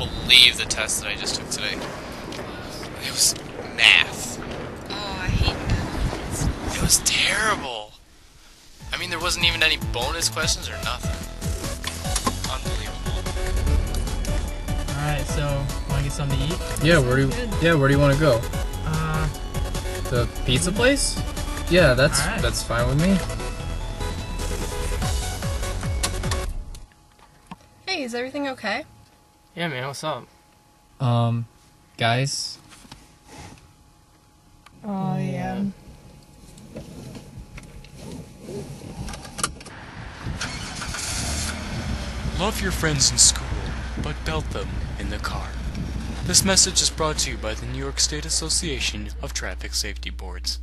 believe the test that I just took today. It was math. Oh, I hate math. It was terrible. I mean, there wasn't even any bonus questions or nothing. Unbelievable. Alright, so, wanna get something to eat? Yeah, where do you want to go? The pizza place? Yeah, that's fine with me. Hey, is everything okay? Yeah, man, what's up? Guys. Oh, yeah. Love your friends in school, but belt them in the car. This message is brought to you by the New York State Association of Traffic Safety Boards.